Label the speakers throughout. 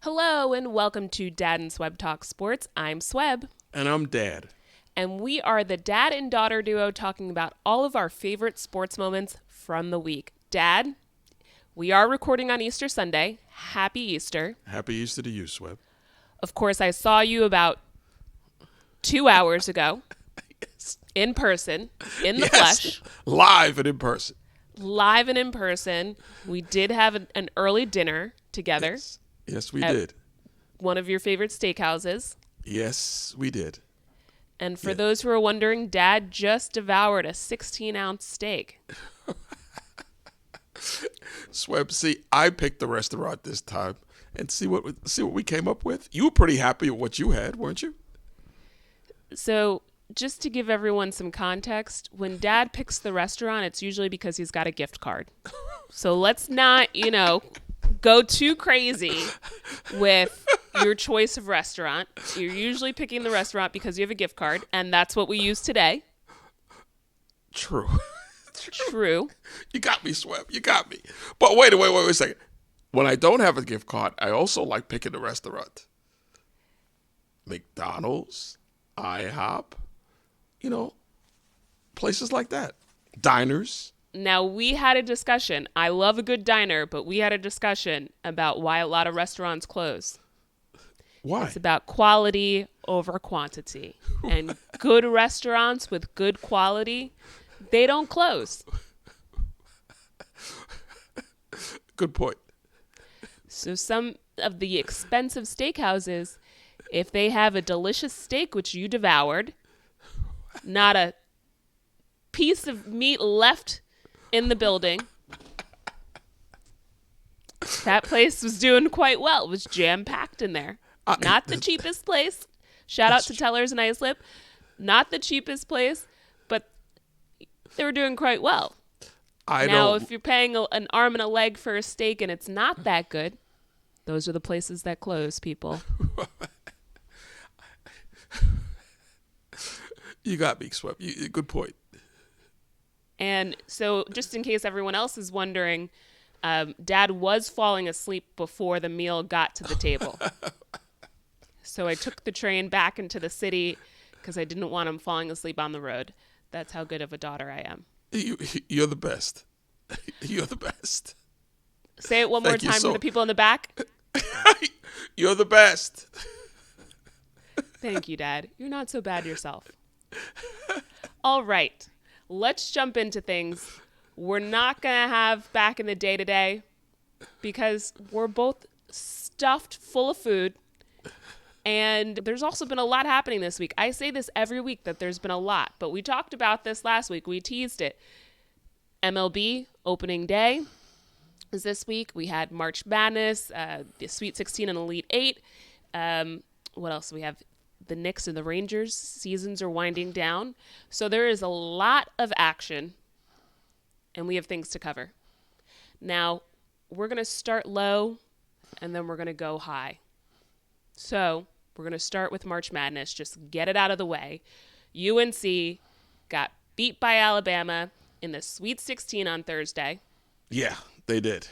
Speaker 1: Hello and welcome to Dad and Swebb Talk Sports. I'm Swebb.
Speaker 2: And I'm Dad.
Speaker 1: And we are the dad and daughter duo talking about all of our favorite sports moments from the week. Dad, we are recording on Easter Sunday. Happy Easter.
Speaker 2: Happy Easter to you, Swebb.
Speaker 1: Of course, I saw you about 2 hours ago.
Speaker 2: Yes.
Speaker 1: In person, in the flesh.
Speaker 2: Live and in person.
Speaker 1: Live and in person. We did have an early dinner together.
Speaker 2: Yes, we did.
Speaker 1: One of your favorite steakhouses.
Speaker 2: Yes, we did.
Speaker 1: And for those who are wondering, Dad just devoured a 16-ounce steak.
Speaker 2: Swebb, see, I picked the restaurant this time, and see what we came up with. You were pretty happy with what you had, weren't you?
Speaker 1: So, just to give everyone some context, when Dad picks the restaurant, it's usually because he's got a gift card. So let's not, go too crazy with your choice of restaurant. You're usually picking the restaurant because you have a gift card, and that's what we use today.
Speaker 2: True.
Speaker 1: True.
Speaker 2: You got me, Swebb. You got me. But wait a second. When I don't have a gift card, I also like picking the restaurant. McDonald's, IHOP, places like that. Diners.
Speaker 1: Now, we had a discussion. I love a good diner, but we had a discussion about why a lot of restaurants close.
Speaker 2: Why?
Speaker 1: It's about quality over quantity. And good restaurants with good quality, they don't close.
Speaker 2: Good point.
Speaker 1: So some of the expensive steakhouses, if they have a delicious steak, which you devoured, not a piece of meat left in the building, that place was doing quite well. It was jam-packed in there. Not the cheapest place. Shout out to Tellers and Islip. Not the cheapest place, but they were doing quite well. If you're paying an arm and a leg for a steak and it's not that good, those are the places that close, people.
Speaker 2: You got me, Swebb. Good point.
Speaker 1: And so just in case everyone else is wondering, Dad was falling asleep before the meal got to the table. So I took the train back into the city because I didn't want him falling asleep on the road. That's how good of a daughter I am.
Speaker 2: You're the best. You're the best.
Speaker 1: Say it one more time for the people in the back.
Speaker 2: You're the best.
Speaker 1: Thank you, Dad. You're not so bad yourself. All right. Let's jump into things. We're not going to have back in the day today because we're both stuffed full of food. And there's also been a lot happening this week. I say this every week that there's been a lot, but we talked about this last week. We teased it. MLB opening day is this week. We had March Madness, the Sweet 16 and Elite 8. What else do we have? The Knicks and the Rangers seasons are winding down. So there is a lot of action, and we have things to cover. Now, we're going to start low, and then we're going to go high. So we're going to start with March Madness. Just get it out of the way. UNC got beat by Alabama in the Sweet 16 on Thursday.
Speaker 2: Yeah, they did.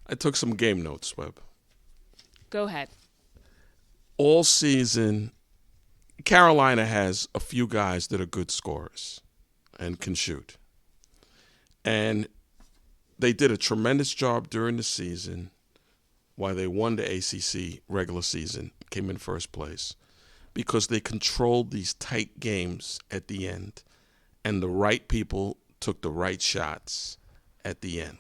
Speaker 2: I took some game notes, Swebb.
Speaker 1: Go ahead.
Speaker 2: All season, Carolina has a few guys that are good scorers and can shoot. And they did a tremendous job during the season while they won the ACC regular season, came in first place, because they controlled these tight games at the end, and the right people took the right shots at the end.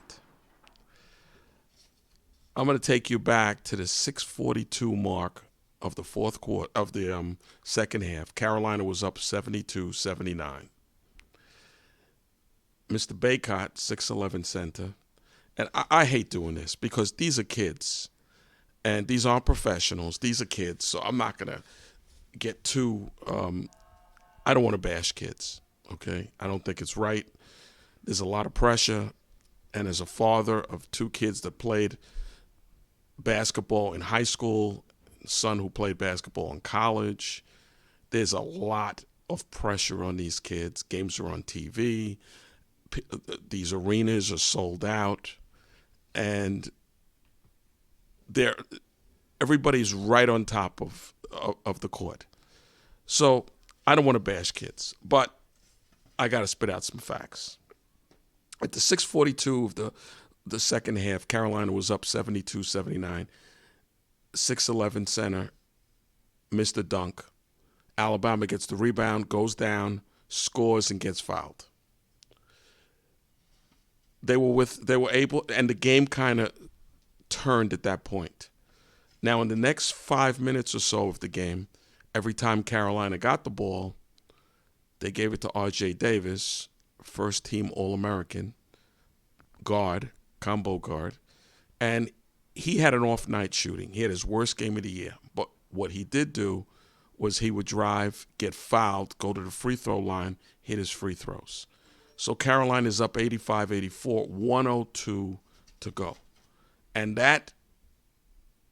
Speaker 2: I'm going to take you back to the 6:42 mark of the fourth quarter of the second half. Carolina was up 72-79. Mr. Baycott, 6'11" center. And I hate doing this because these are kids. And these aren't professionals. These are kids. So I'm not going to get too I don't want to bash kids, okay? I don't think it's right. There's a lot of pressure. And as a father of two kids that played basketball in high school, son who played basketball in college, there's a lot of pressure on these kids. Games are on TV. These arenas are sold out. And they're everybody's right on top of the court. So I don't want to bash kids, but I got to spit out some facts. At the 6:42 of the second half, Carolina was up 72-79. 6'11" center missed a dunk. Alabama gets the rebound, goes down, scores, and gets fouled. They were able, and the game kind of turned at that point. Now, in the next 5 minutes or so of the game, every time Carolina got the ball, they gave it to R.J. Davis, first-team All-American guard, combo guard, and he had an off night shooting. He had his worst game of the year. But what he did do was he would drive, get fouled, go to the free throw line, hit his free throws. So Carolina's up 85-84, 102 to go. And that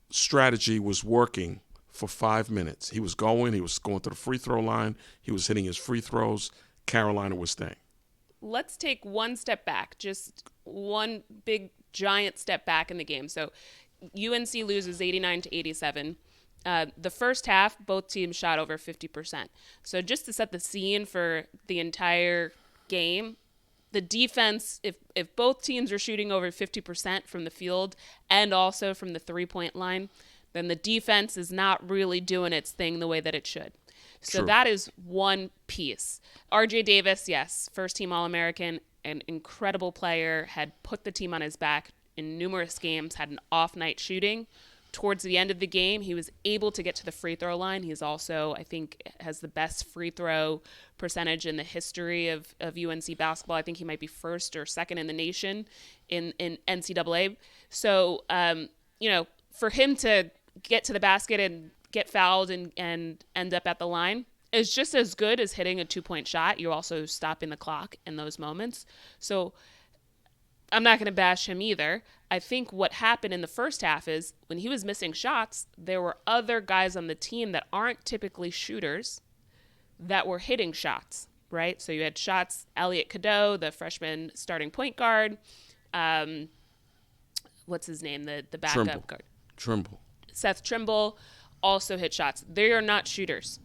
Speaker 2: strategy was working for 5 minutes. He was going to the free throw line, he was hitting his free throws. Carolina was staying.
Speaker 1: Let's take one step back, just one big giant step back in the game. So UNC loses 89-87. The first half, both teams shot over 50%. So just to set the scene for the entire game, the defense, if both teams are shooting over 50% from the field and also from the three-point line, then the defense is not really doing its thing the way that it should. So
Speaker 2: True.
Speaker 1: that is one piece. RJ Davis, yes, first-team All-American, an incredible player, had put the team on his back in numerous games, had an off-night shooting. Towards the end of the game, he was able to get to the free throw line. He's also, I think, has the best free throw percentage in the history of UNC basketball. I think he might be first or second in the nation in NCAA. So, for him to get to the basket and get fouled and end up at the line is just as good as hitting a 2-point shot. You're also stopping the clock in those moments. So I'm not going to bash him either. I think what happened in the first half is when he was missing shots, there were other guys on the team that aren't typically shooters that were hitting shots, right? So you had shots, Elliot Cadeau, the freshman starting point guard. What's his name? The backup guard.
Speaker 2: Trimble.
Speaker 1: Seth Trimble also hit shots. They are not shooters.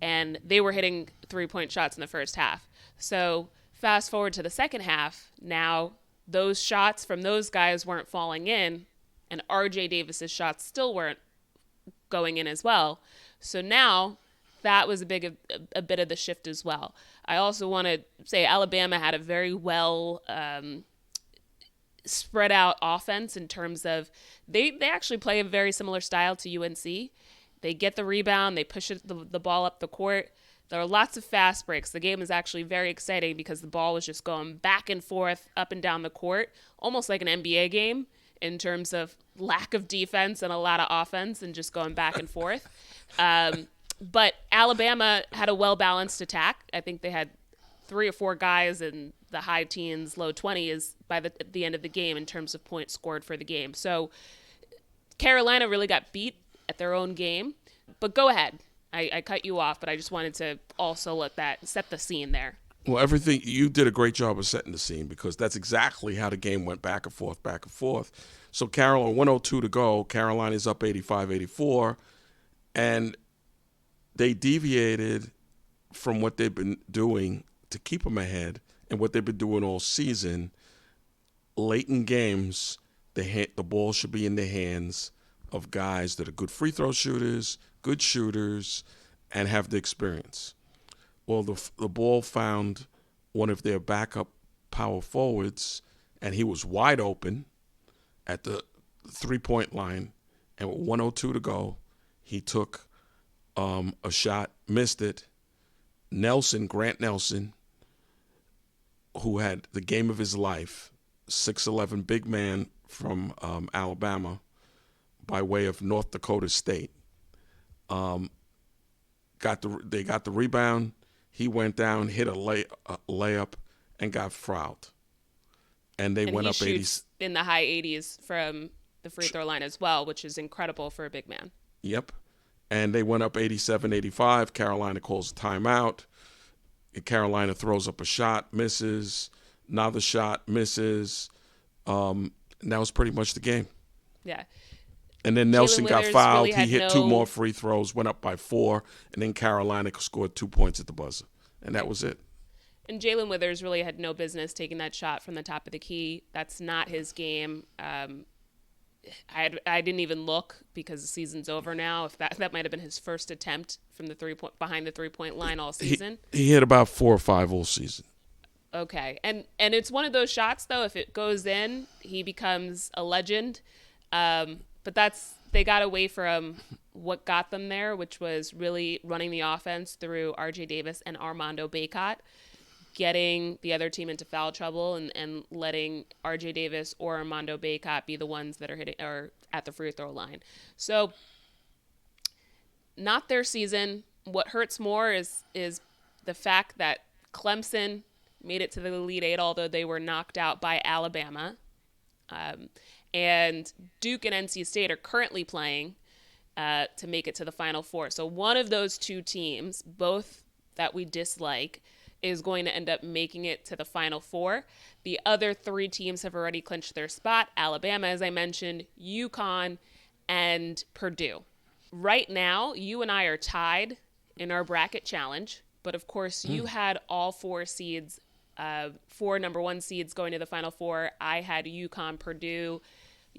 Speaker 1: And they were hitting 3-point shots in the first half. So fast forward to the second half, now those shots from those guys weren't falling in, and RJ Davis's shots still weren't going in as well. So now that was a bit of the shift as well. I also want to say Alabama had a very well spread out offense in terms of they actually play a very similar style to UNC. They get the rebound, they push the ball up the court. There are lots of fast breaks. The game is actually very exciting because the ball was just going back and forth, up and down the court, almost like an NBA game in terms of lack of defense and a lot of offense and just going back and forth. But Alabama had a well-balanced attack. I think they had 3 or 4 guys in the high teens, low 20s by the end of the game in terms of points scored for the game. So Carolina really got beat at their own game. But go ahead. I cut you off, but I just wanted to also set the scene there.
Speaker 2: Well, you did a great job of setting the scene because that's exactly how the game went back and forth, back and forth. So Carolina, 102 to go. Carolina's up 85-84, and they deviated from what they've been doing to keep them ahead and what they've been doing all season. Late in games, the ball should be in the hands of guys that are good free throw shooters, good shooters, and have the experience. Well, the ball found one of their backup power forwards, and he was wide open at the 3-point line. And with 102 to go, he took a shot, missed it. Grant Nelson, who had the game of his life, 6'11", big man from Alabama by way of North Dakota State, they got the rebound. He went down, hit a layup, and got fouled. And they went up 80
Speaker 1: in the high 80s from the free throw line as well, which is incredible for a big man.
Speaker 2: Yep. And they went up 87-85. Carolina calls a timeout. Carolina throws up a shot, misses. Another shot, misses. That was pretty much the game.
Speaker 1: Yeah.
Speaker 2: And then
Speaker 1: Jalen
Speaker 2: Nelson got
Speaker 1: Withers
Speaker 2: fouled.
Speaker 1: really
Speaker 2: He
Speaker 1: had
Speaker 2: hit 2
Speaker 1: no.
Speaker 2: more free throws, went up by 4, and then Carolina scored 2 points at the buzzer. And that was it.
Speaker 1: And Jalen Withers really had no business taking that shot from the top of the key. That's not his game. I didn't even look because the season's over now. If that might have been his first attempt from the behind the 3-point line all season.
Speaker 2: He hit about 4 or 5 all season.
Speaker 1: Okay, and it's one of those shots though. If it goes in, he becomes a legend. But they got away from what got them there, which was really running the offense through R.J. Davis and Armando Bacot, getting the other team into foul trouble and letting R.J. Davis or Armando Bacot be the ones that are hitting or at the free throw line. So, not their season. What hurts more is the fact that Clemson made it to the Elite Eight, although they were knocked out by Alabama. And Duke and NC State are currently playing to make it to the Final Four. So one of those two teams, both that we dislike, is going to end up making it to the Final Four. The other 3 teams have already clinched their spot. Alabama, as I mentioned, UConn, and Purdue. Right now, you and I are tied in our bracket challenge. But of course, you had all 4 seeds, 4 number 1 seeds going to the Final Four. I had UConn, Purdue,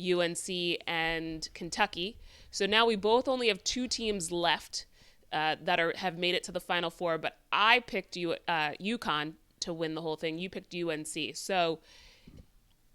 Speaker 1: UNC, and Kentucky. So now we both only have 2 teams left that have made it to the Final Four. But I picked UConn to win the whole thing. You picked UNC. So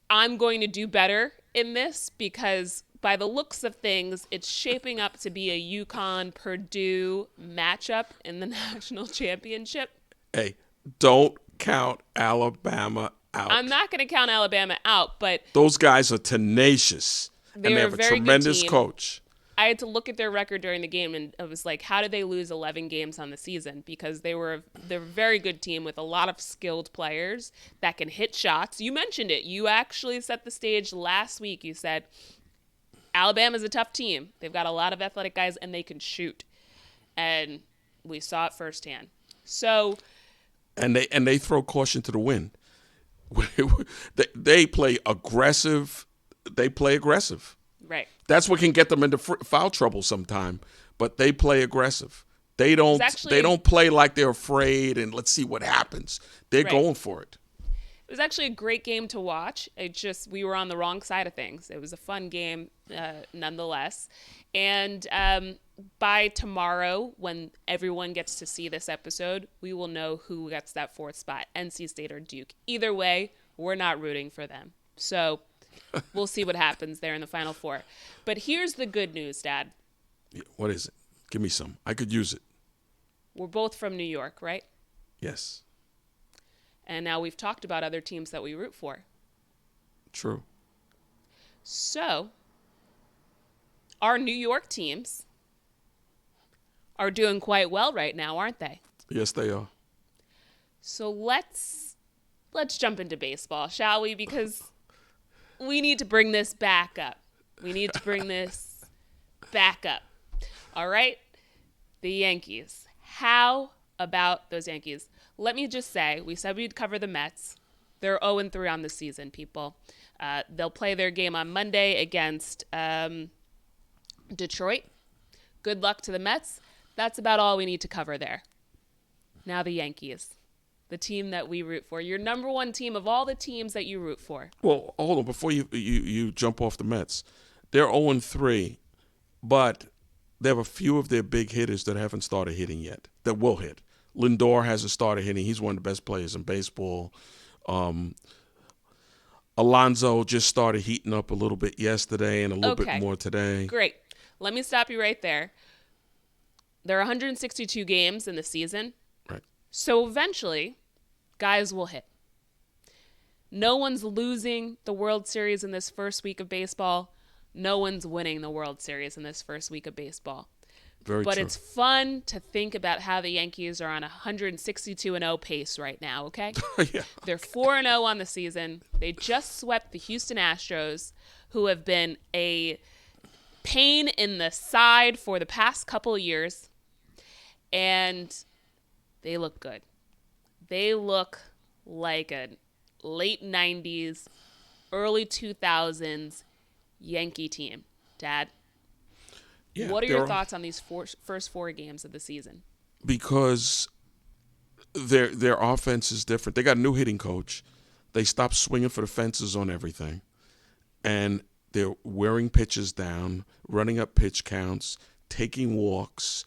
Speaker 1: I'm going to do better in this because by the looks of things, it's shaping up to be a UConn-Purdue matchup in the national championship.
Speaker 2: Hey, don't count Alabama out.
Speaker 1: I'm not going to count Alabama out, but
Speaker 2: those guys are tenacious, and they have a tremendous coach.
Speaker 1: I had to look at their record during the game, and I was like, how did they lose 11 games on the season? Because they're a very good team with a lot of skilled players that can hit shots. You mentioned it. You actually set the stage last week. You said Alabama's a tough team. They've got a lot of athletic guys, and they can shoot. And we saw it firsthand. So,
Speaker 2: and they throw caution to the wind. They play aggressive. They play aggressive.
Speaker 1: Right.
Speaker 2: That's what can get them into foul trouble sometime. But they play aggressive. They don't play like they're afraid and let's see what happens. They're going for it.
Speaker 1: It was actually a great game to watch. We were on the wrong side of things. It was a fun game nonetheless. And by tomorrow, when everyone gets to see this episode, we will know who gets that 4th spot, NC State or Duke. Either way, we're not rooting for them. So we'll see what happens there in the Final Four. But here's the good news, Dad.
Speaker 2: What is it? Give me some. I could use it.
Speaker 1: We're both from New York, right?
Speaker 2: Yes.
Speaker 1: And now we've talked about other teams that we root for.
Speaker 2: True.
Speaker 1: So, our New York teams are doing quite well right now, aren't they?
Speaker 2: Yes, they are.
Speaker 1: So let's jump into baseball, shall we? Because we need to bring this back up. All right? The Yankees. How about those Yankees? Let me just say, we said we'd cover the Mets. They're 0-3 on the season, people. They'll play their game on Monday against Detroit. Good luck to the Mets. That's about all we need to cover there. Now the Yankees, the team that we root for. Your number 1 team of all the teams that you root for.
Speaker 2: Well, hold on. Before you jump off the Mets, they're 0-3, but they have a few of their big hitters that haven't started hitting yet, that will hit. Lindor hasn't started hitting. He's one of the best players in baseball. Alonso just started heating up a little bit yesterday and a little bit more today.
Speaker 1: Great. Let me stop you right there. There are 162 games in the season.
Speaker 2: Right.
Speaker 1: So eventually, guys will hit. No one's losing the World Series in this first week of baseball. No one's winning the World Series in this first week of baseball.
Speaker 2: But
Speaker 1: it's fun to think about how the Yankees are on a 162-0 pace right now, okay?
Speaker 2: Yeah.
Speaker 1: They're 4-0 on the season. They just swept the Houston Astros, who have been a pain in the side for the past couple of years. And they look good. They look like a late 90s, early 2000s Yankee team, Dad.
Speaker 2: Yeah,
Speaker 1: What are your thoughts on these first 4 games of the season?
Speaker 2: because their offense is different. They got a new hitting coach. They stopped swinging for the fences on everything, and they're wearing pitches down, running up pitch counts, taking walks,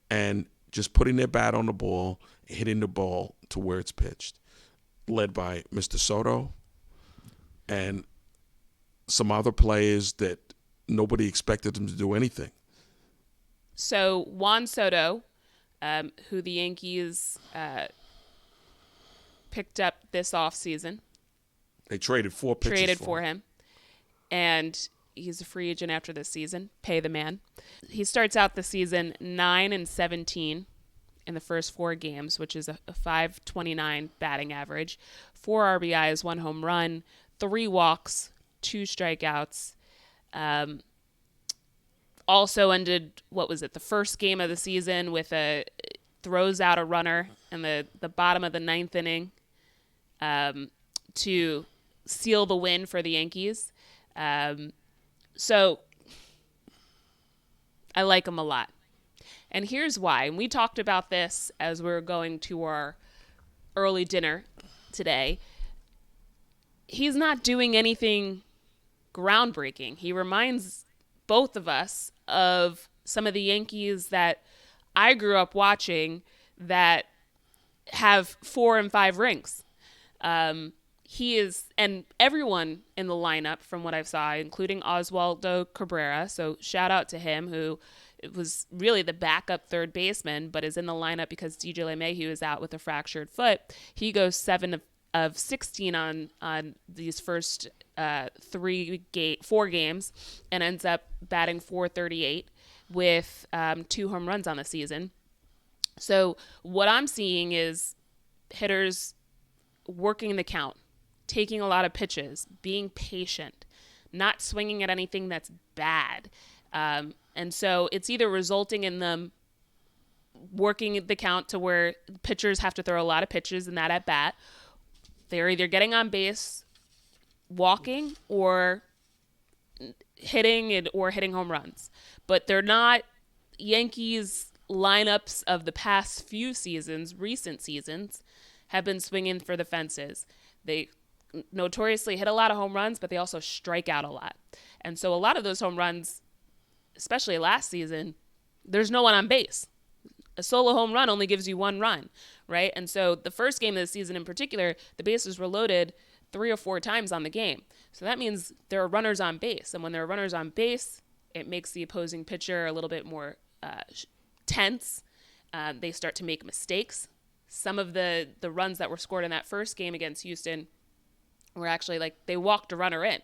Speaker 2: and just putting their bat on the ball, hitting the ball to where it's pitched. Led by Mr. Soto and some other players that nobody expected them to do anything.
Speaker 1: So Juan Soto, who the Yankees picked up this offseason.
Speaker 2: They traded 4 pitchers
Speaker 1: Traded for him. And he's a free agent after this season. Pay the man. He starts out the season 9-17 in the first 4 games, which is a .529 batting average, 4 RBIs, 1 home run, 3 walks, 2 strikeouts. Also ended, the first game of the season with throws out a runner in the bottom of the 9th inning to seal the win for the Yankees. So I like him a lot. And here's why. And we talked about this as we were going to our early dinner today. He's not doing anything groundbreaking. He reminds both of us of some of the Yankees that I grew up watching that have 4 and 5 rings. He is, and everyone in the lineup from what I saw, including Oswaldo Cabrera, so shout out to him, who was really the backup third baseman, but is in the lineup because DJ LeMahieu is out with a fractured foot. He goes 7 of 16 on these first 4 games and ends up batting .438 with 2 home runs on the season. So what I'm seeing is hitters working the count, taking a lot of pitches, being patient, not swinging at anything that's bad. And so it's either resulting in them working the count to where pitchers have to throw a lot of pitches in that at bat. They're either getting on base, walking, or hitting home runs. But they're not Yankees lineups of the past few seasons, recent seasons, have been swinging for the fences. They notoriously hit a lot of home runs, but they also strike out a lot. And so a lot of those home runs, especially last season, there's no one on base. A solo home run only gives you 1 run, right? And so the first game of the season in particular, the bases were loaded 3 or 4 times on the game. So that means there are runners on base. And when there are runners on base, it makes the opposing pitcher a little bit more tense. They start to make mistakes. Some of the runs that were scored in that first game against Houston were actually they walked a runner in.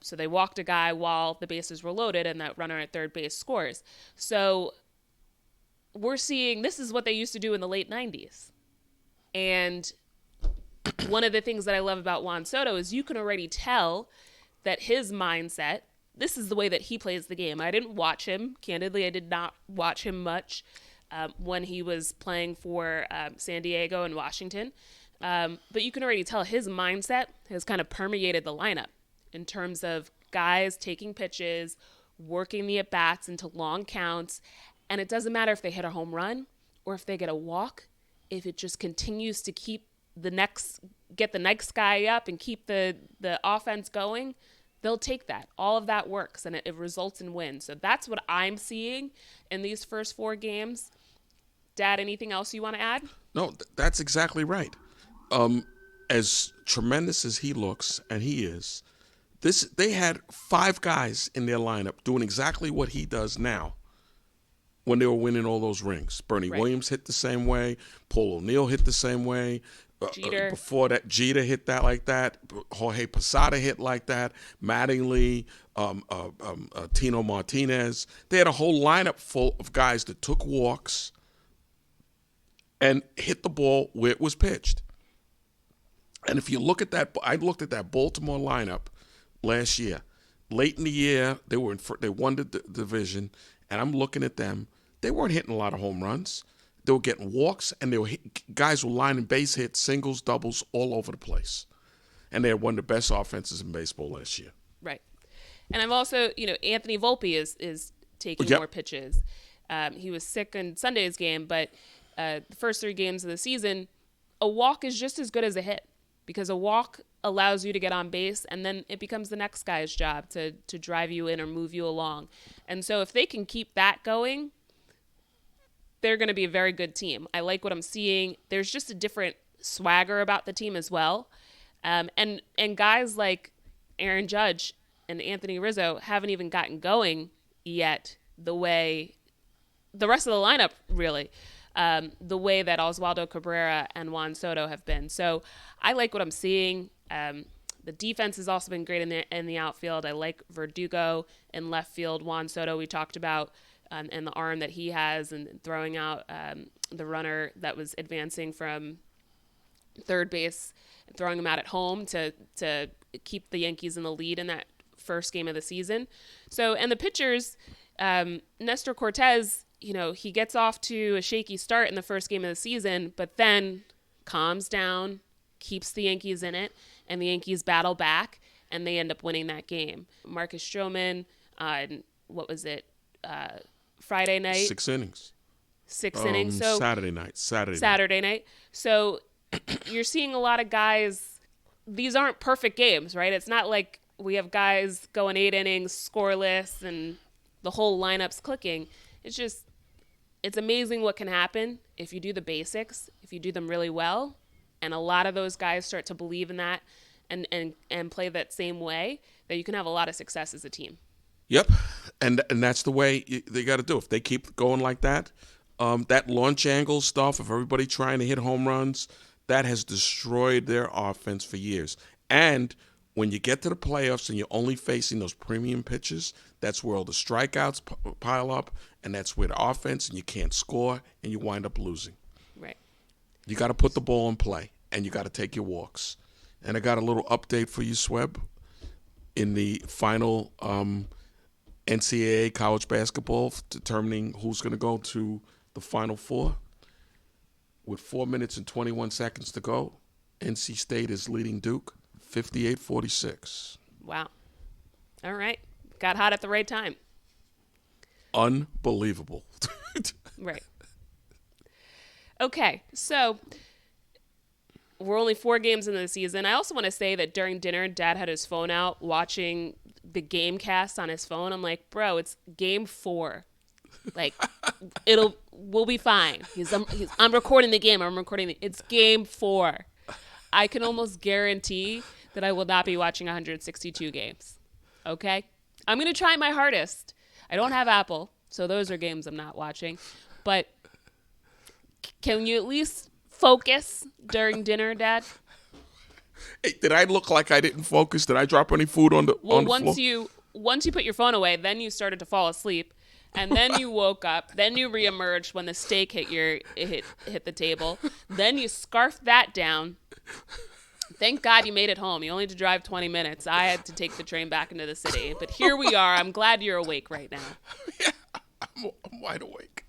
Speaker 1: So they walked a guy while the bases were loaded, and that runner at third base scores. So we're seeing this is what they used to do in the late 90s. And one of the things that I love about Juan Soto is you can already tell that his mindset, this is the way that he plays the game. I didn't watch him. Candidly, I did not watch him much when he was playing for San Diego and Washington. But you can already tell his mindset has kind of permeated the lineup in terms of guys taking pitches, working the at-bats into long counts. And it doesn't matter if they hit a home run or if they get a walk. If it just continues to get the next guy up and keep the offense going, they'll take that. All of that works, and it results in wins. So that's what I'm seeing in these first 4 games. Dad, anything else you want to add?
Speaker 2: No, that's exactly right. As tremendous as he looks, and he is, they had 5 guys in their lineup doing exactly what he does now when they were winning all those rings. Bernie Williams hit the same way. Paul O'Neill hit the same way.
Speaker 1: Jeter.
Speaker 2: Before that, Jeter hit that like that. Jorge Posada hit like that. Mattingly, Tino Martinez. They had a whole lineup full of guys that took walks and hit the ball where it was pitched. And if you look at that, I looked at that Baltimore lineup last year. Late in the year, they won the division, and I'm looking at them. They weren't hitting a lot of home runs. They were getting walks, and guys were lining base hits, singles, doubles, all over the place. And they had one of the best offenses in baseball last year.
Speaker 1: Right. And I've also, Anthony Volpe is taking
Speaker 2: Yep.
Speaker 1: more pitches. He was sick in Sunday's game, but the first 3 games of the season, a walk is just as good as a hit because a walk allows you to get on base, and then it becomes the next guy's job to drive you in or move you along. And so if they can keep that going, they're going to be a very good team. I like what I'm seeing. There's just a different swagger about the team as well. And guys like Aaron Judge and Anthony Rizzo haven't even gotten going yet the way the rest of the lineup really, the way that Oswaldo Cabrera and Juan Soto have been. So I like what I'm seeing. The defense has also been great in the outfield. I like Verdugo in left field. Juan Soto we talked about, and the arm that he has, and throwing out the runner that was advancing from third base, throwing him out at home to keep the Yankees in the lead in that first game of the season. So, and the pitchers, Nestor Cortez, he gets off to a shaky start in the first game of the season, but then calms down, keeps the Yankees in it, and the Yankees battle back, and they end up winning that game. Marcus Stroman, what was it, Friday night?
Speaker 2: 6 innings.
Speaker 1: 6 innings. So
Speaker 2: Saturday night.
Speaker 1: So you're seeing a lot of guys. These aren't perfect games, right? It's not like we have guys going 8 innings scoreless and the whole lineup's clicking. It's amazing what can happen if you do the basics, if you do them really well, and a lot of those guys start to believe in that and play that same way, that you can have a lot of success as a team.
Speaker 2: Yep, and that's the way they got to do. If they keep going like that, that launch angle stuff of everybody trying to hit home runs, that has destroyed their offense for years. And when you get to the playoffs and you're only facing those premium pitches, that's where all the strikeouts pile up, and that's where the offense, and you can't score, and you wind up losing.
Speaker 1: Right.
Speaker 2: You got to put the ball in play, and you got to take your walks. And I got a little update for you, Swebb. In the final NCAA college basketball, determining who's going to go to the Final Four, with 4 minutes and 21 seconds to go, NC State is leading Duke 58-46.
Speaker 1: Wow. All right. Got hot at the right time.
Speaker 2: Unbelievable.
Speaker 1: Right. Okay, so we're only 4 games into the season. I also want to say that during dinner, Dad had his phone out watching the game cast on his phone. I'm like, bro, it's game 4. Like, we'll be fine. I'm recording the game. It's game 4. I can almost guarantee that I will not be watching 162 games. Okay? I'm going to try my hardest. I don't have Apple, so those are games I'm not watching. But can you at least focus during dinner, Dad?
Speaker 2: Hey, did I look like I didn't focus? Did I drop any food on the floor?
Speaker 1: Once you put your phone away, then you started to fall asleep. And then you woke up. Then you reemerged when the steak hit the table. Then you scarfed that down. Thank God you made it home. You only had to drive 20 minutes. I had to take the train back into the city. But here we are. I'm glad you're awake right now.
Speaker 2: Yeah, I'm wide awake.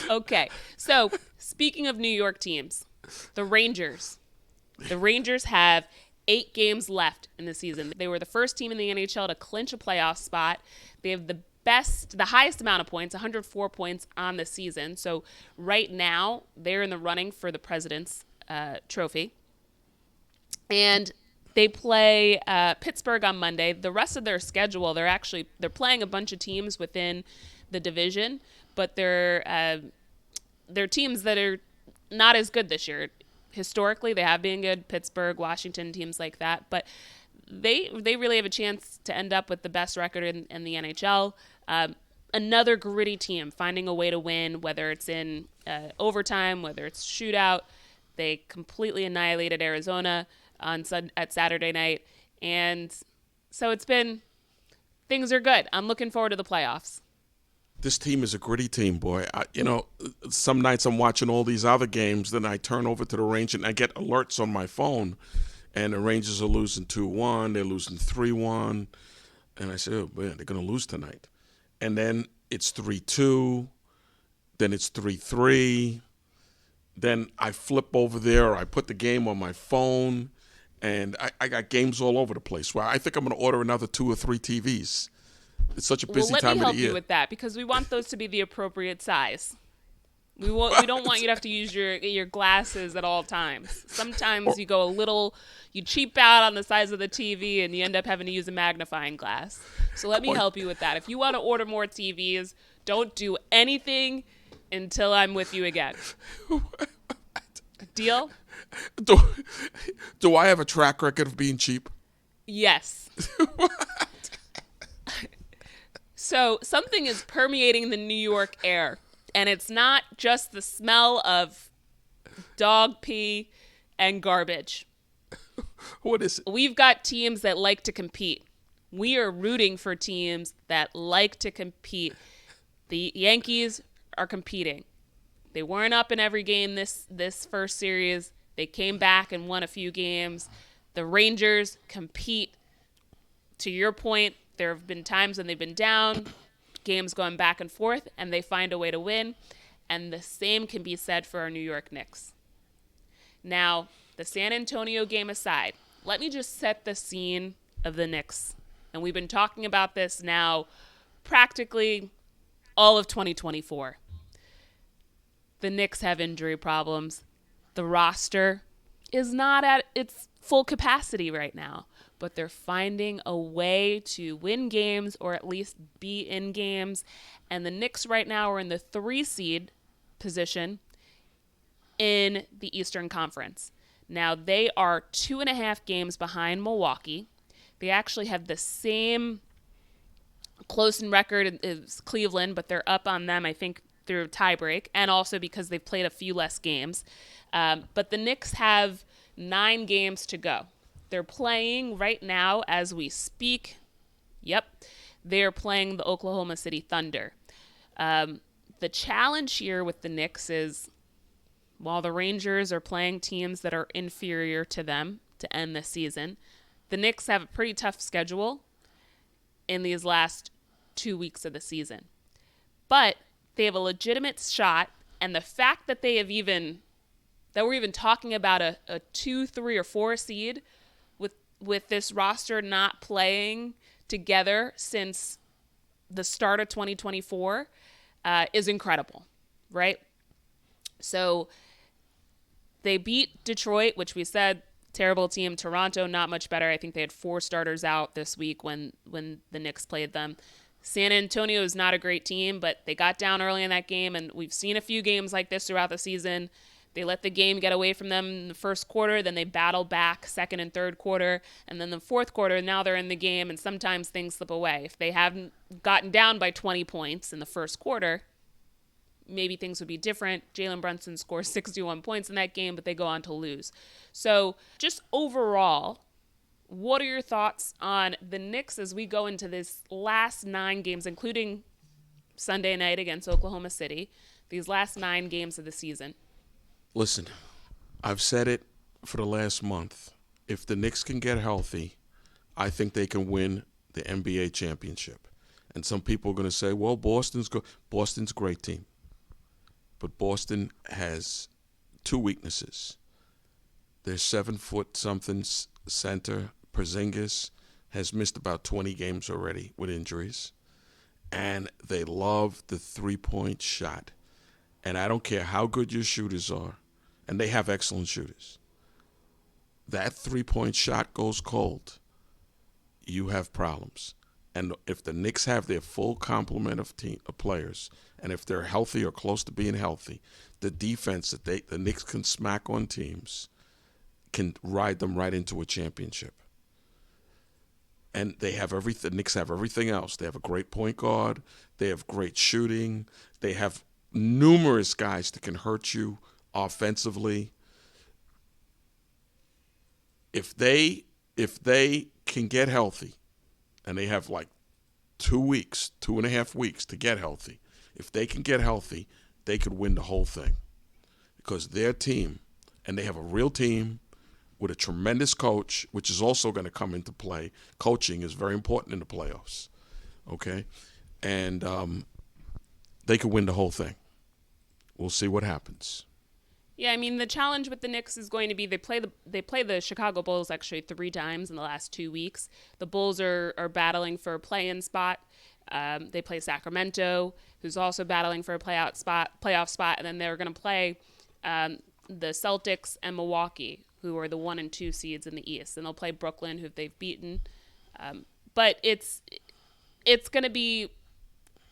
Speaker 1: Okay. So, speaking of New York teams, the Rangers. The Rangers have 8 games left in the season. They were the first team in the NHL to clinch a playoff spot. They have the highest amount of points, 104 points on the season. So right now, they're in the running for the President's Trophy. And they play Pittsburgh on Monday. The rest of their schedule, they're playing a bunch of teams within the division, but they're teams that are not as good this year. Historically, they have been good. Pittsburgh, Washington, teams like that. But they really have a chance to end up with the best record in the NHL. Another gritty team, finding a way to win, whether it's in overtime, whether it's shootout. They completely annihilated Arizona at Saturday night. And so things are good. I'm looking forward to the playoffs.
Speaker 2: This team is a gritty team, boy. Some nights I'm watching all these other games, then I turn over to the Rangers and I get alerts on my phone, and the Rangers are losing 2-1, they're losing 3-1, and I say, oh, man, they're going to lose tonight. And then it's 3-2, then it's 3-3, then I flip over there, or I put the game on my phone, and I got games all over the place. Well, I think I'm going to order another 2 or 3 TVs. It's such a
Speaker 1: Well,
Speaker 2: busy
Speaker 1: let me
Speaker 2: time of
Speaker 1: help
Speaker 2: the
Speaker 1: you
Speaker 2: year.
Speaker 1: with that because we want those to be the appropriate size. We don't want you to have to use your glasses at all times. Sometimes you go a little, you cheap out on the size of the TV and you end up having to use a magnifying glass. So let me
Speaker 2: Or-
Speaker 1: help you with that. If you want to order more TVs, don't do anything until I'm with you again. Deal?
Speaker 2: do, do I have a track record of being cheap?
Speaker 1: Yes. So something is permeating the New York air, and it's not just the smell of dog pee and garbage.
Speaker 2: What is it?
Speaker 1: We've got teams that like to compete. We are rooting for teams that like to compete. The Yankees are competing. They weren't up in every game this first series. They came back and won a few games. The Rangers compete. To your point, there have been times when they've been down, games going back and forth, and they find a way to win. And the same can be said for our New York Knicks. Now, the San Antonio game aside, let me just set the scene of the Knicks. And we've been talking about this now practically all of 2024. The Knicks have injury problems. The roster is not at its full capacity right now, but they're finding a way to win games or at least be in games. And the Knicks right now are in the 3 seed position in the Eastern Conference. Now, they are 2.5 games behind Milwaukee. They actually have the same close in record as Cleveland, but they're up on them, I think, through tiebreak, and also because they've played a few less games. But the Knicks have 9 games to go. They're playing right now as we speak. Yep. They're playing the Oklahoma City Thunder. The challenge here with the Knicks is while the Rangers are playing teams that are inferior to them to end the season, the Knicks have a pretty tough schedule in these last 2 weeks of the season. But they have a legitimate shot, and the fact that we're even talking about a 2, 3, or 4 seed with this roster not playing together since the start of 2024 is incredible, right? So they beat Detroit, which we said, terrible team. Toronto, not much better. I think they had 4 starters out this week when the Knicks played them. San Antonio is not a great team, but they got down early in that game, and we've seen a few games like this throughout the season. They let the game get away from them in the first quarter, then they battle back second and third quarter, and then the fourth quarter, now they're in the game, and sometimes things slip away. If they haven't gotten down by 20 points in the first quarter, maybe things would be different. Jalen Brunson scores 61 points in that game, but they go on to lose. So just overall, what are your thoughts on the Knicks as we go into this last 9 games, including Sunday night against Oklahoma City, these last 9 games of the season?
Speaker 2: Listen, I've said it for the last month. If the Knicks can get healthy, I think they can win the NBA championship. And some people are going to say, well, Boston's a great team. But Boston has 2 weaknesses. Their 7-foot-something center, Porzingis, has missed about 20 games already with injuries. And they love the 3-point shot. And I don't care how good your shooters are, and they have excellent shooters. That 3-point shot goes cold, you have problems. And if the Knicks have their full complement of players, and if they're healthy or close to being healthy, the defense that the Knicks can smack on teams can ride them right into a championship. And they have everything. The Knicks have everything else. They have a great point guard. They have great shooting. They have numerous guys that can hurt you offensively. If they can get healthy, and they have like 2 weeks, 2.5 weeks to get healthy. If they can get healthy, they could win the whole thing. Because their team, and they have a real team with a tremendous coach, which is also going to come into play. Coaching is very important in the playoffs, okay? And they could win the whole thing. We'll see what happens.
Speaker 1: Yeah, I mean, the challenge with the Knicks is going to be they play the Chicago Bulls actually 3 times in the last 2 weeks. The Bulls are battling for a play-in spot. They play Sacramento, who's also battling for a playoff spot, and then they're going to play the Celtics and Milwaukee, who are the 1 and 2 seeds in the East, and they'll play Brooklyn, who they've beaten. But it's going to be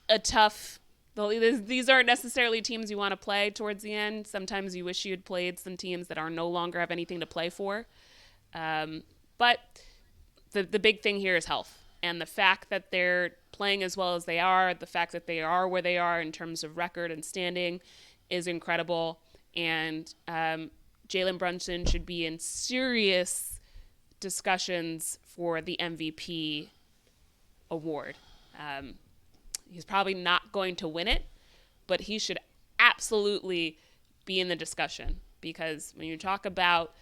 Speaker 1: a tough. These aren't necessarily teams you want to play towards the end. Sometimes you wish you had played some teams that are no longer have anything to play for. But the big thing here is health. And the fact that they're playing as well as they are, the fact that they are where they are in terms of record and standing is incredible. And Jalen Brunson should be in serious discussions for the MVP award. He's probably not going to win it, but he should absolutely be in the discussion, because when you talk about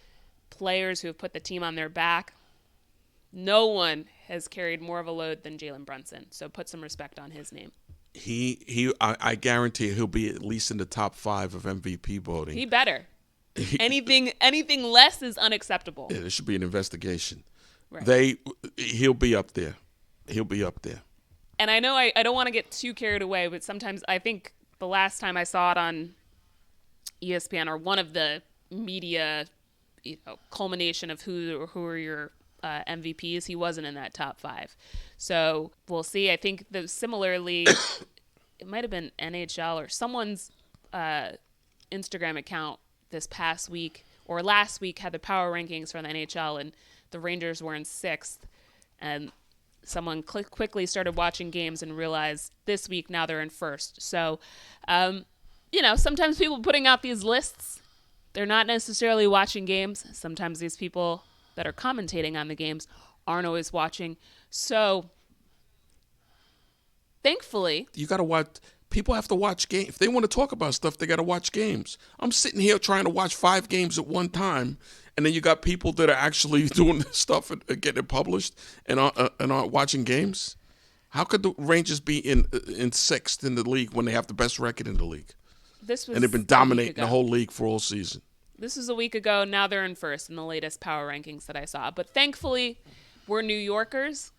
Speaker 1: players who have put the team on their back, no one has carried more of a load than Jalen Brunson. So put some respect on his name.
Speaker 2: I guarantee he'll be at least in the top 5 of MVP voting.
Speaker 1: He better. Anything less is unacceptable.
Speaker 2: Yeah, there should be an investigation.
Speaker 1: Right.
Speaker 2: He'll be up there. He'll be up there.
Speaker 1: And I know I don't want to get too carried away, but sometimes I think the last time I saw it on ESPN, or one of the media, culmination of who are your MVPs, he wasn't in that top 5. So we'll see. I think similarly, it might have been NHL or someone's Instagram account this past week or last week had the power rankings for the NHL, and the Rangers were in 6th. And someone quickly started watching games and realized this week now they're in 1st. So, sometimes people putting out these lists, they're not necessarily watching games. Sometimes these people that are commentating on the games aren't always watching. So, thankfully,
Speaker 2: you got to watch. People have to watch games. If they want to talk about stuff, they got to watch games. I'm sitting here trying to watch 5 games at one time, and then you got people that are actually doing this stuff and getting it published and aren't watching games. How could the Rangers be in 6th in the league when they have the best record in the league? And they've been dominating the whole league for all season.
Speaker 1: This was a week ago. Now they're in 1st in the latest power rankings that I saw. But thankfully, we're New Yorkers.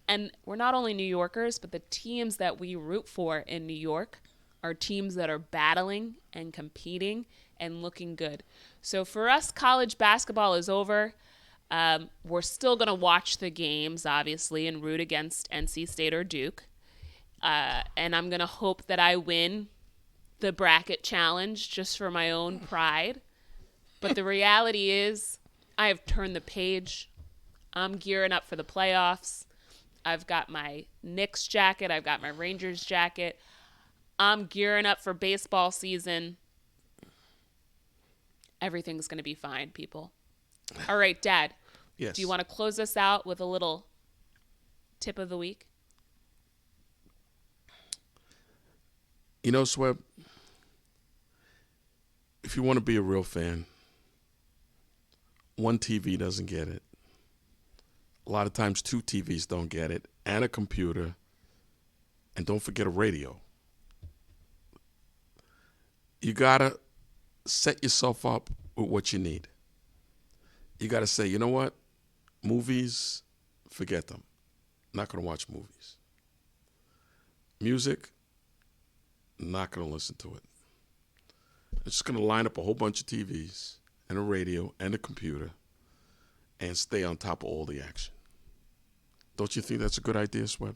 Speaker 1: And we're not only New Yorkers, but the teams that we root for in New York are teams that are battling and competing and looking good. So for us, college basketball is over. We're still going to watch the games, obviously, and root against NC State or Duke. And I'm going to hope that I win the bracket challenge just for my own pride. But the reality is I have turned the page. I'm gearing up for the playoffs. I've got my Knicks jacket. I've got my Rangers jacket. I'm gearing up for baseball season. Everything's going to be fine, people. All right, Dad.
Speaker 2: Yes.
Speaker 1: Do you want to close us out with a little tip of the week?
Speaker 2: Swebb, if you want to be a real fan, one TV doesn't get it. A lot of times 2 TVs don't get it, and a computer, and don't forget a radio. You got to set yourself up with what you need. You got to say, you know what? Movies, forget them. Not going to watch movies. Music, not going to listen to it. I'm just going to line up a whole bunch of TVs and a radio and a computer and stay on top of all the action. Don't you think that's a good idea, Swebb?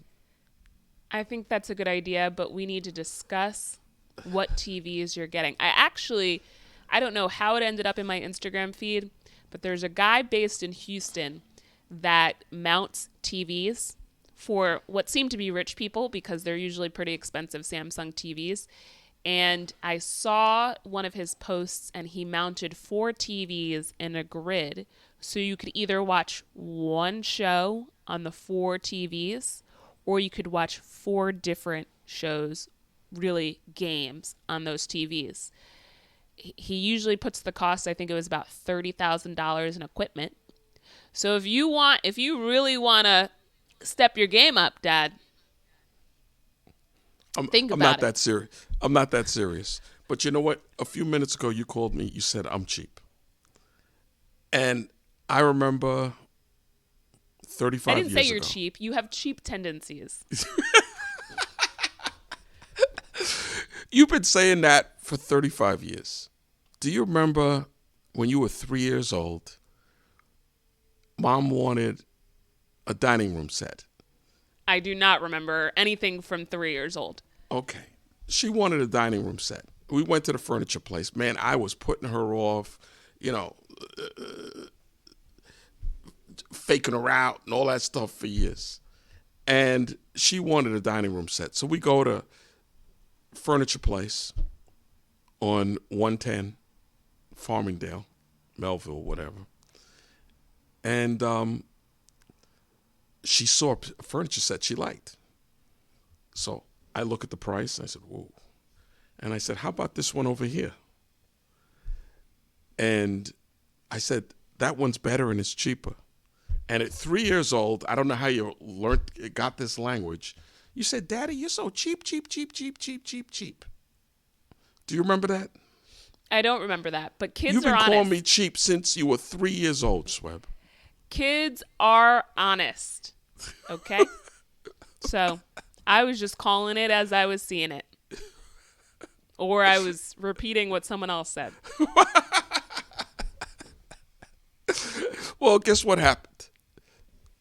Speaker 1: I think that's a good idea, but we need to discuss what TVs you're getting. I don't know how it ended up in my Instagram feed, but there's a guy based in Houston that mounts TVs for what seem to be rich people, because they're usually pretty expensive Samsung TVs. And I saw one of his posts, and he mounted 4 TVs in a grid. So you could either watch one show on the 4 TVs, or you could watch 4 different shows, really games, on those TVs. He usually puts the cost, I think it was about $30,000 in equipment. So if you really want to step your game up, Dad, think about it.
Speaker 2: I'm not that serious. But you know what? A few minutes ago, you called me. You said I'm cheap. And I remember 35 years ago.
Speaker 1: I didn't say you're cheap. You have cheap tendencies.
Speaker 2: You've been saying that for 35 years. Do you remember when you were 3 years old, Mom wanted a dining room set?
Speaker 1: I do not remember anything from 3 years old.
Speaker 2: Okay. She wanted a dining room set. We went to the furniture place. Man, I was putting her off, faking her out and all that stuff for years. And she wanted a dining room set. So we go to furniture place on 110 Farmingdale, Melville, whatever. And she saw a furniture set she liked. So I look at the price and I said, whoa. And I said, how about this one over here? And I said, that one's better and it's cheaper. And at 3 years old, I don't know how you got this language. You said, Daddy, you're so cheap, cheap, cheap, cheap, cheap, cheap, cheap. Do you remember that?
Speaker 1: I don't remember that, but kids
Speaker 2: You've
Speaker 1: are honest.
Speaker 2: been calling me cheap since you were 3 years old, Swebb.
Speaker 1: Kids are honest, okay? So I was just calling it as I was seeing it. Or I was repeating what someone else said.
Speaker 2: Well, guess what happened?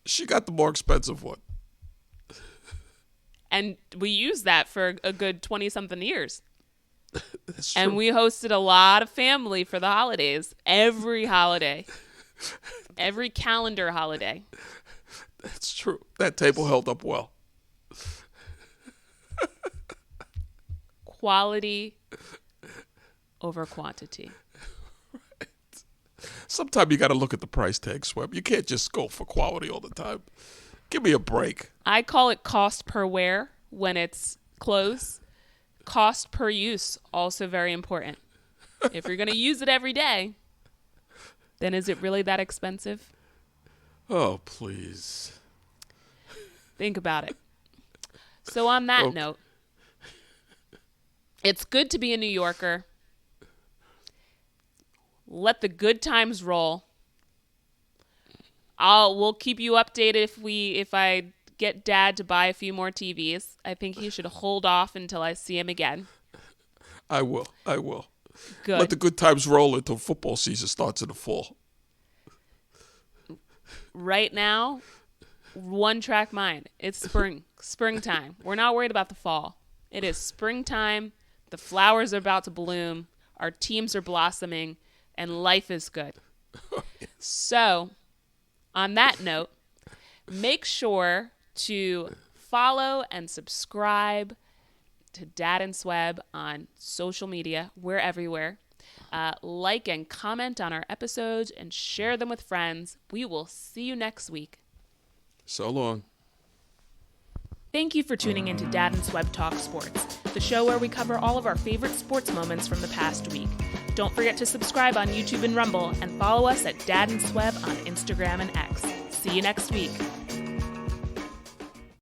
Speaker 2: She got the more expensive one.
Speaker 1: And we used that for a good 20-something years.
Speaker 2: That's true.
Speaker 1: And we hosted a lot of family for the holidays. Every holiday. Every calendar holiday.
Speaker 2: That's true. That table held up well.
Speaker 1: Quality over quantity.
Speaker 2: Right. Sometimes you got to look at the price tag, Swebb. You can't just go for quality all the time. Give me a break.
Speaker 1: I call it cost per wear when it's clothes. Cost per use, also very important. If you're going to use it every day, then is it really that expensive?
Speaker 2: Oh, please.
Speaker 1: Think about it. So on that note, it's good to be a New Yorker. Let the good times roll. We'll keep you updated if I get Dad to buy a few more TVs. I think he should hold off until I see him again.
Speaker 2: I will.
Speaker 1: Good.
Speaker 2: Let the good times roll until football season starts in the fall.
Speaker 1: Right now, one track mind. It's springtime. We're not worried about the fall. It is springtime. The flowers are about to bloom. Our teams are blossoming, and life is good. So, on that note, make sure to follow and subscribe to Dad and Swebb on social media. We're everywhere. Like and comment on our episodes and share them with friends. We will see you next week.
Speaker 2: So long.
Speaker 1: Thank you for tuning in to Dad and Swebb Talk Sports, the show where we cover all of our favorite sports moments from the past week. Don't forget to subscribe on YouTube and Rumble and follow us at Dad and Swebb on Instagram and X. See you next week.